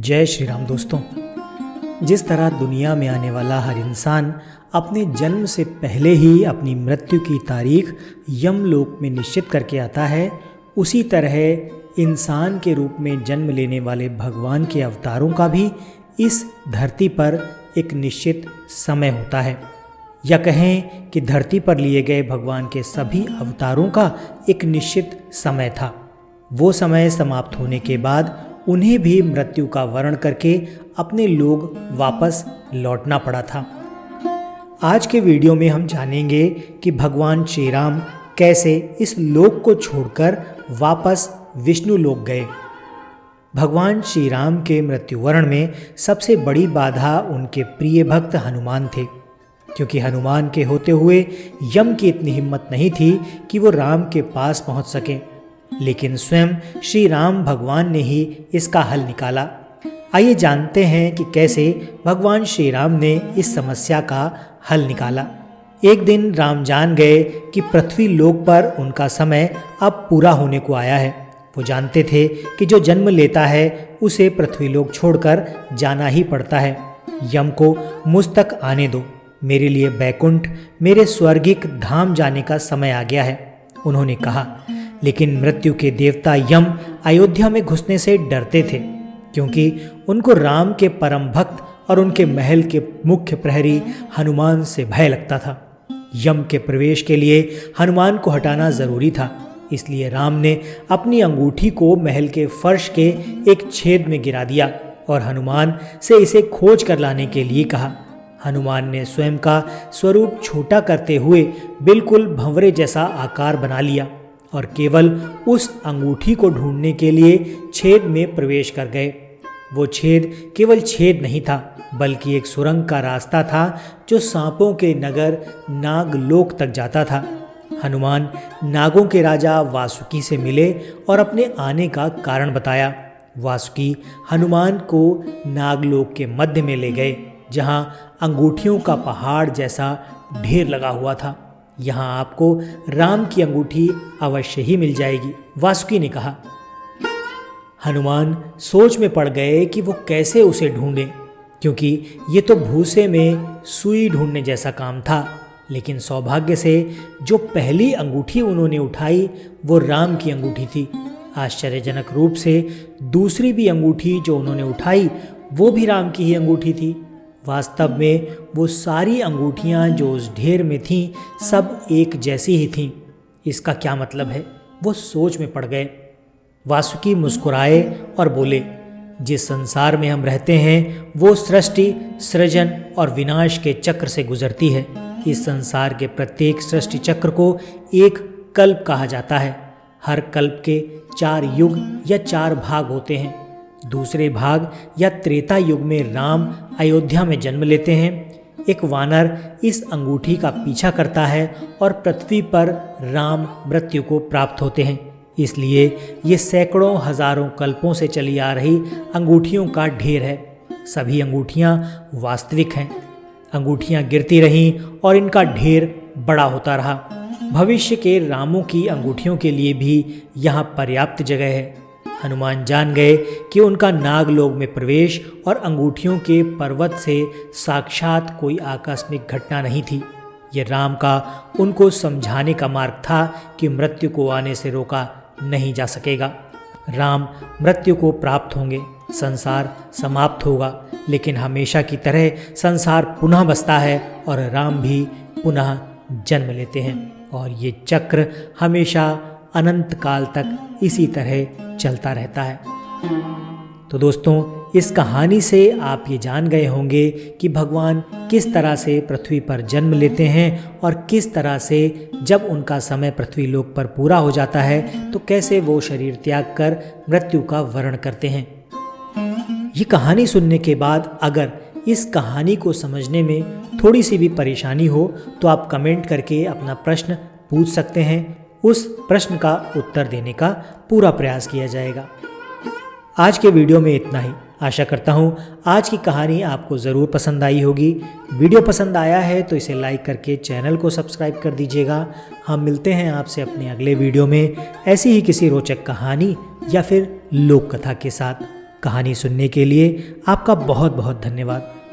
जय श्री राम दोस्तों। जिस तरह दुनिया में आने वाला हर इंसान अपने जन्म से पहले ही अपनी मृत्यु की तारीख यमलोक में निश्चित करके आता है, उसी तरह इंसान के रूप में जन्म लेने वाले भगवान के अवतारों का भी इस धरती पर एक निश्चित समय होता है, या कहें कि धरती पर लिए गए भगवान के सभी अवतारों का एक निश्चित समय था। वो समय समाप्त होने के बाद उन्हें भी मृत्यु का वर्ण करके अपने लोग वापस लौटना पड़ा था। आज के वीडियो में हम जानेंगे कि भगवान श्री राम कैसे इस लोक को छोड़कर वापस विष्णु लोक गए। भगवान श्री राम के मृत्यु वर्ण में सबसे बड़ी बाधा उनके प्रिय भक्त हनुमान थे, क्योंकि हनुमान के होते हुए यम की इतनी हिम्मत नहीं थी कि वो राम के पास पहुंच सकें, लेकिन स्वयं श्री राम भगवान ने ही इसका हल निकाला। आइए जानते हैं कि कैसे भगवान श्री राम ने इस समस्या का हल निकाला। एक दिन राम जान गए कि पृथ्वी लोक पर उनका समय अब पूरा होने को आया है। वो जानते थे कि जो जन्म लेता है उसे पृथ्वी लोक छोड़कर जाना ही पड़ता है। यम को मुझ तक आने दो, मेरे लिए बैकुंठ, मेरे स्वर्गिक धाम जाने का समय आ गया है, उन्होंने कहा। लेकिन मृत्यु के देवता यम अयोध्या में घुसने से डरते थे, क्योंकि उनको राम के परम भक्त और उनके महल के मुख्य प्रहरी हनुमान से भय लगता था। यम के प्रवेश के लिए हनुमान को हटाना जरूरी था, इसलिए राम ने अपनी अंगूठी को महल के फर्श के एक छेद में गिरा दिया और हनुमान से इसे खोज कर लाने के लिए कहा। हनुमान ने स्वयं का स्वरूप छोटा करते हुए बिल्कुल भंवरे जैसा आकार बना लिया और केवल उस अंगूठी को ढूंढने के लिए छेद में प्रवेश कर गए। वो छेद केवल छेद नहीं था, बल्कि एक सुरंग का रास्ता था जो सांपों के नगर नागलोक तक जाता था। हनुमान नागों के राजा वासुकी से मिले और अपने आने का कारण बताया। वासुकी हनुमान को नागलोक के मध्य में ले गए, जहां अंगूठियों का पहाड़ जैसा ढेर लगा हुआ था। यहाँ आपको राम की अंगूठी अवश्य ही मिल जाएगी, वासुकी ने कहा। हनुमान सोच में पड़ गए कि वो कैसे उसे ढूंढें, क्योंकि ये तो भूसे में सुई ढूंढने जैसा काम था। लेकिन सौभाग्य से जो पहली अंगूठी उन्होंने उठाई वो राम की अंगूठी थी। आश्चर्यजनक रूप से दूसरी भी अंगूठी जो उन्होंने उठाई वो भी राम की ही अंगूठी थी। वास्तव में वो सारी अंगूठियां जो उस ढेर में थीं सब एक जैसी ही थीं। इसका क्या मतलब है? वो सोच में पड़ गए। वासुकी मुस्कुराए और बोले, जिस संसार में हम रहते हैं वो सृष्टि, सृजन और विनाश के चक्र से गुजरती है। इस संसार के प्रत्येक सृष्टि चक्र को एक कल्प कहा जाता है। हर कल्प के 4 युग या 4 भाग होते हैं। दूसरे भाग या त्रेता युग में राम अयोध्या में जन्म लेते हैं। एक वानर इस अंगूठी का पीछा करता है और पृथ्वी पर राम मृत्यु को प्राप्त होते हैं। इसलिए ये सैकड़ों हजारों कल्पों से चली आ रही अंगूठियों का ढेर है। सभी अंगूठियां वास्तविक हैं। अंगूठियां गिरती रहीं और इनका ढेर बड़ा होता रहा। भविष्य के रामों की अंगूठियों के लिए भी यहाँ पर्याप्त जगह है। हनुमान जान गए कि उनका नागलोक में प्रवेश और अंगूठियों के पर्वत से साक्षात कोई आकस्मिक घटना नहीं थी। ये राम का उनको समझाने का मार्ग था कि मृत्यु को आने से रोका नहीं जा सकेगा। राम मृत्यु को प्राप्त होंगे, संसार समाप्त होगा, लेकिन हमेशा की तरह संसार पुनः बसता है और राम भी पुनः जन्म लेते हैं, और ये चक्र हमेशा अनंत काल तक इसी तरह चलता रहता है। तो दोस्तों, इस कहानी से आप ये जान गए होंगे कि भगवान किस तरह से पृथ्वी पर जन्म लेते हैं और किस तरह से जब उनका समय पृथ्वी लोक पर पूरा हो जाता है तो कैसे वो शरीर त्याग कर मृत्यु का वर्ण करते हैं। ये कहानी सुनने के बाद अगर इस कहानी को समझने में थोड़ी सी भी परेशानी हो तो आप कमेंट करके अपना प्रश्न पूछ सकते हैं। उस प्रश्न का उत्तर देने का पूरा प्रयास किया जाएगा। आज के वीडियो में इतना ही। आशा करता हूँ आज की कहानी आपको ज़रूर पसंद आई होगी। वीडियो पसंद आया है तो इसे लाइक करके चैनल को सब्सक्राइब कर दीजिएगा। हम मिलते हैं आपसे अपने अगले वीडियो में ऐसी ही किसी रोचक कहानी या फिर लोक कथा के साथ। कहानी सुनने के लिए आपका बहुत बहुत धन्यवाद।